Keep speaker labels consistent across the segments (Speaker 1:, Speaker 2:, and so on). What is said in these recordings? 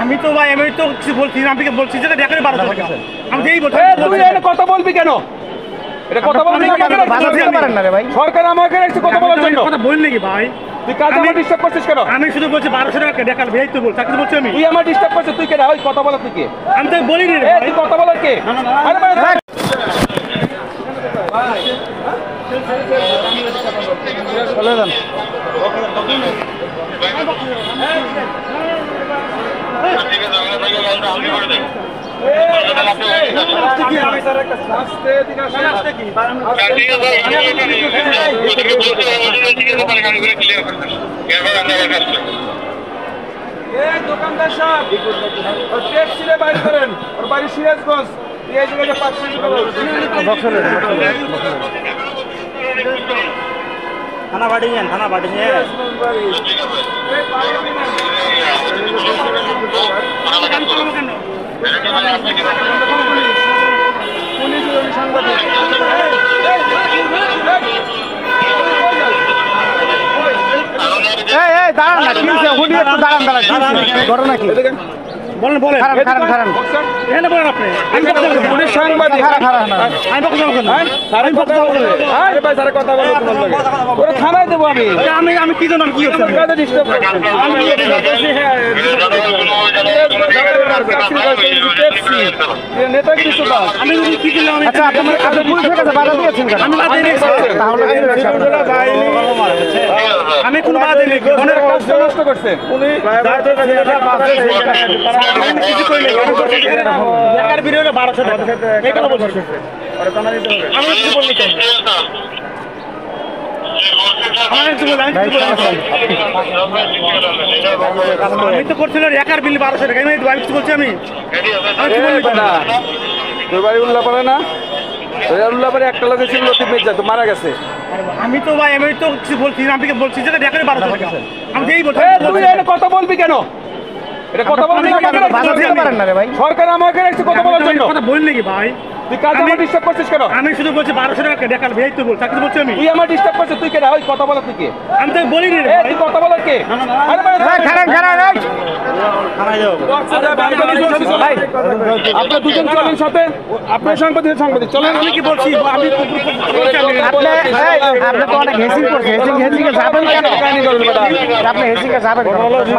Speaker 1: আমি তো ভাই আমি তো কিছু বলছি না, আমি বলছি যে দেখেন 1200 টাকা আমি যেই বলছি
Speaker 2: তুই এটা কথা বলবি কেন? এটা কথা বলবি
Speaker 1: পারেন না রে ভাই,
Speaker 2: সরকার আমাকে রেখেছে কথা বলার জন্য।
Speaker 1: কথা বল নাকি ভাই?
Speaker 2: তুই কাজ আমার ডিস্টার্ব করছিস কেন?
Speaker 1: আমি শুধু বলছি 1200 টাকা দেখাল ভাই, তুই বল তাকে বলছি আমি।
Speaker 2: তুই আমার ডিস্টার্ব করছিস, তুই কে রে? ওই কথা বলার তুই কে?
Speaker 1: আমি তো বলিনি রে
Speaker 2: এ
Speaker 1: ভাই।
Speaker 2: তুই কথা বলার কে? আরে ভাই
Speaker 1: চলে যান।
Speaker 2: দোকানদার সাহেব ওর ট্যাক্সি রে বাইর করেন, ওর বাড়ি সিরাজগঞ্জ, এই জায়গাটা 5
Speaker 1: থানা বাড়ি নেন, থানা বাড়ি নিয়ে দাঁড়ান না, কি হুডি একটু দাঁড়ান ঘটনা কি বলেন বলেন খারাপ এখানে বলেন আপনি।
Speaker 2: পুলিশ সাংবাদিক
Speaker 1: আমি
Speaker 2: ভাই স্যার কথা বলো, ওরা থানায় দেবো আমি।
Speaker 1: আমি কি জানি কি হচ্ছে
Speaker 2: কাজে ডিস্টার্ব করছেন। আমি নেতাগিরি শুধু
Speaker 1: আমি কি করলাম?
Speaker 3: আচ্ছা আপনি পুলিশের কাছে বাধা দিয়েছেন কেন?
Speaker 1: আমি বাধা দিয়েছি
Speaker 3: তাহলে
Speaker 1: আমি কোন বাধা দিইনি,
Speaker 2: অনেক কষ্ট নষ্ট করছে উনি।
Speaker 1: কিছু করি একার ভিডিওটা 1200 টাকা এগুলো বলছি আমি কিছু বললি কেন? আমি তো করছিলাম একার বিল 1200 টাকা, আমি কিছু বলছি আমি কি বললি
Speaker 2: তোর বাড়ি উল্লাপাড়া না? উল্লাপাড়ে একটা লোক ছিল লতিফ মির্জা, তো মারা গেছে।
Speaker 1: আমি তো ভাই আমি তো কিছু বলছি না, আমি বলছি যে দেখেন 1200 টাকা আমি যেই বলছি।
Speaker 2: তুই এটা কথা বলবি কেন? এটা কথা বলবি
Speaker 3: পারেন না রে ভাই,
Speaker 2: সরকার আমাকে রেখেছে কথা বলার জন্য।
Speaker 1: কথা বল নাকি ভাই?
Speaker 2: তুই কাজ আমার ডিস্টার্ব করছিস কেন?
Speaker 1: আমি শুধু বলছি 1200 টাকা দেখাল ভাই, তুই বল তাকে বলছি আমি।
Speaker 2: তুই আমার ডিস্টার্ব করছিস, তুই কে রে? ওই কথা বলার তুই কে?
Speaker 1: আমি তো বলিনি রে
Speaker 2: এ
Speaker 1: ভাই।
Speaker 2: তুই কথা বলার কে? আরে ভাই ভাই আপনারা দুজন চলেন সাথে, আপনার সাংবাদিক চলেন।
Speaker 1: আমি কি বলছি আমি
Speaker 3: আপনি তো অনেক হেসিং করছেন, হেসিং এ যাবেন কেন? আপনি হেসিং এ যাবেন কেন?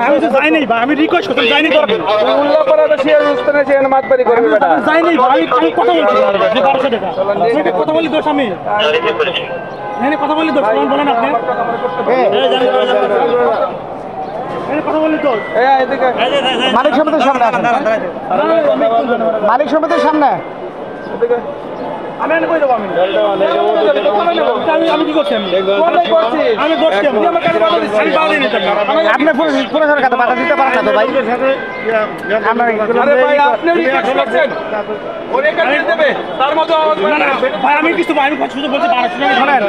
Speaker 1: আমি তো যাই নাই ভাই, আমি রিকোয়েস্ট করতে যাইনি করবেন
Speaker 2: উল্লাপাড়া তো শেয়ার উস্তানে শেয়ার মাতবাড়ি করবে বেটা।
Speaker 1: যাই নাই ভাই, আমি কথা বলছি 1200 টাকা আমি কথা বলি দোষ আমি এখানে কথা বলি দোষ বলেন আপনি এখানে কথা বলি দোষ।
Speaker 3: মালিক সমিতির সামনে আসেন, মালিক সমিতির সামনে।
Speaker 1: আমি এনে কই দেব? আমি কি করছি? আমি করছি আমি বাধা দিই
Speaker 3: আপনি পুলিশের কাছে বাধা দিতে পারেন না তো ভাই?
Speaker 1: ভাই আমি কিছু আমি শুধু বলছি 1200 টাকা
Speaker 3: শোনেন,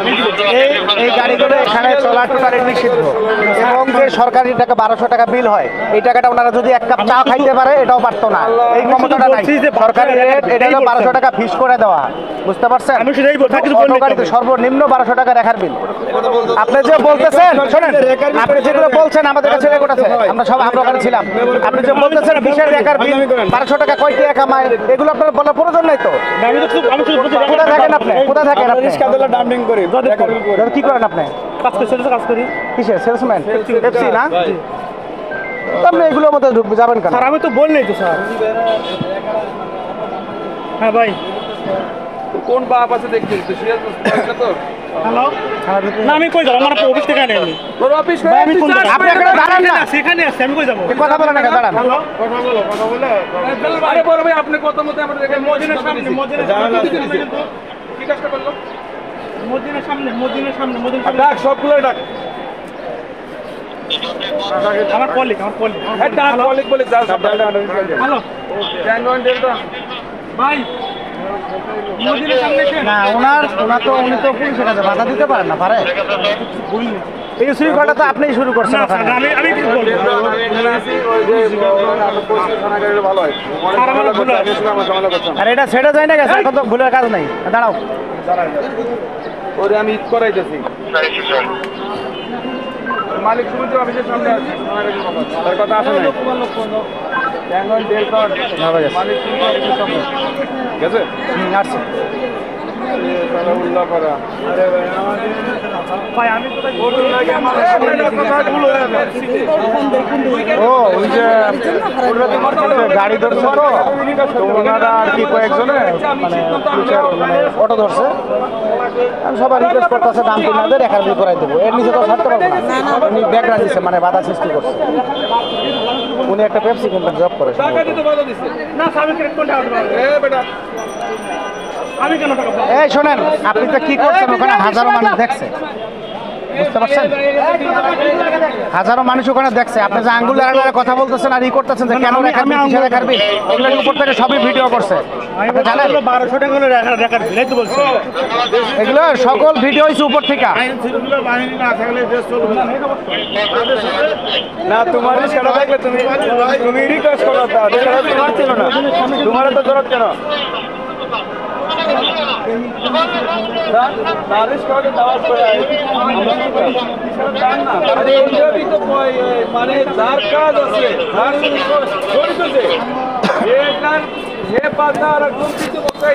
Speaker 3: এই গাড়িগুলো এখানে চলা টোটালি নিষিদ্ধ, এবং যে সরকারি টাকা 1200 টাকা বিল হয়, এই টাকাটা ওনারা যদি এক কাপ চা খাইতে পারে এটাও পারতো না। এই ক্ষমতাটা নাই। সরকারি রেট এটা হলো 1200 টাকা ফিস করে দেওয়া, বুঝতে পারছেন?
Speaker 1: আমি সেটাই বলছি
Speaker 3: অটো গাড়িতে সর্বনিম্ন 1200 টাকা রেখার বিল। আপনি যে বলতেছেন, শোনেন, আপনি যেগুলো বলছেন আমাদের কাছে রেকর্ড আছে, আমরা সব আমরা ওখানে ছিলাম। আপনি যে বলতেছেন বিশের রেখার বিল 1200 টাকা কয় টাকা কামায়, এগুলো আপনার বলার প্রয়োজন নাই তো। কোথায় থাকেন আপনি? কোথায় থাকেন আপনি? কি করেন আপনি?
Speaker 1: কাজ করি
Speaker 3: কিসের সেলসম্যান? পেপসি না? আপনি এগুলোর মধ্যে ঢুকবে যাবেন কেন?
Speaker 1: স্যার আমি তো বললেই তো স্যার। হ্যাঁ ভাই
Speaker 2: কোন বাপ আছে দেখছিস? তুই সিরিয়াস তো?
Speaker 1: হ্যালো না আমি কই যাব? আমার অফিস থেকে আনি
Speaker 2: তোর অফিস
Speaker 3: ভাই, আমি কোন আপনি এখানে দাঁড়ান না,
Speaker 1: সেখানে আছে, আমি কই যাব?
Speaker 3: কথা বলেন না, দাঁড়ান।
Speaker 1: হ্যালো কথা বলো
Speaker 2: আরে বড় ভাই আপনি কথা মতে আমাদের দেখেন
Speaker 1: মদিনার সামনে
Speaker 2: কি কাজটা করলো?
Speaker 1: মদিনার সামনে
Speaker 2: ডাক সবগুলো ডাক।
Speaker 1: আমার কলিগ
Speaker 2: হ্যাঁ ডাক কলিগ বলে যা সব ডাক।
Speaker 1: হ্যালো ভাই মদিনার সামনে
Speaker 3: না উনি তো পুলিশের কাছে বাধা দিতে পারেন না, পারে? এই শৃঙ্খলাটা তো আপনিই শুরু করছেন।
Speaker 1: না স্যার আমি কি বলবো?
Speaker 2: ভালো হয়
Speaker 3: আর এটা ছেড়ে যায় না, গেছে এখন তো ভুলের কাজ নাই। দাঁড়াও,
Speaker 2: ওরে আমি ঈদ করাইতেছি। মালিক সমিতি অফিসের সামনে আছে, কথা আসে না। ট্যাঙ্গন ডেলকন
Speaker 3: না ভাই
Speaker 2: মানে ঠিক আছে
Speaker 3: আসছে
Speaker 2: তাহলে উল্লাহ করা আরে ভাই আমাদের
Speaker 1: ভাই আমি তো
Speaker 2: গরু লাগে আমার কথা ভুল হয়ে গেছে
Speaker 3: ও ওই যে গাড়ি ধরছে তো ওনারা আর কি কয়েকজনে মানে পুলিশের মানে অটো ধরছে আমি সবাই রিকোয়েস্ট করতেছে দাম কিনাদের রেখার বিল করাই দেবো এর নিচে তো ছাড়তে পারবো না উনি ব্যাগ রাখছে মানে বাধা সৃষ্টি করছে উনি একটা পেপসি কোম্পানি জব করে
Speaker 2: টাকা দিতে বাধা দিছে
Speaker 1: না আমি কোনটা
Speaker 2: এ বেটা
Speaker 1: আমি কেন টাকা পাবো?
Speaker 3: এই শোনেন আপনি তো কি করছেন ওখানে হাজারো মানুষ দেখছে বুঝতে পারছেন হাজারো মানুষ ওখানে দেখছে আপনি যে আঙ্গুল লাগালে কথা বলতেছেন আর ই করতেছেন যে কেন রেখার বিল কিসে রেখার বিল এগুলো উপর থেকে সবই ভিডিও করছে আপনি জানেন
Speaker 1: 1200 টাকা করে রেখার বিল এই তো বলছি
Speaker 3: এগুলো সকল ভিডিও হইছে উপর থেকে
Speaker 1: আইন শৃঙ্খলা বাহিনী না থাকলে দেশ চলবে না
Speaker 2: না তোমার সেটা দেখলে তুমি রিকোয়েস্ট করো তা সেটা তোমার ছিল না তোমার তো জরুরত কেন নারিশ কাউকে দাওয়াত করে আরে ইন্ডিয়াবি তো মানে যার কাজ আছে যার জড়িত যে পাতা আর একদম কিছু বলতে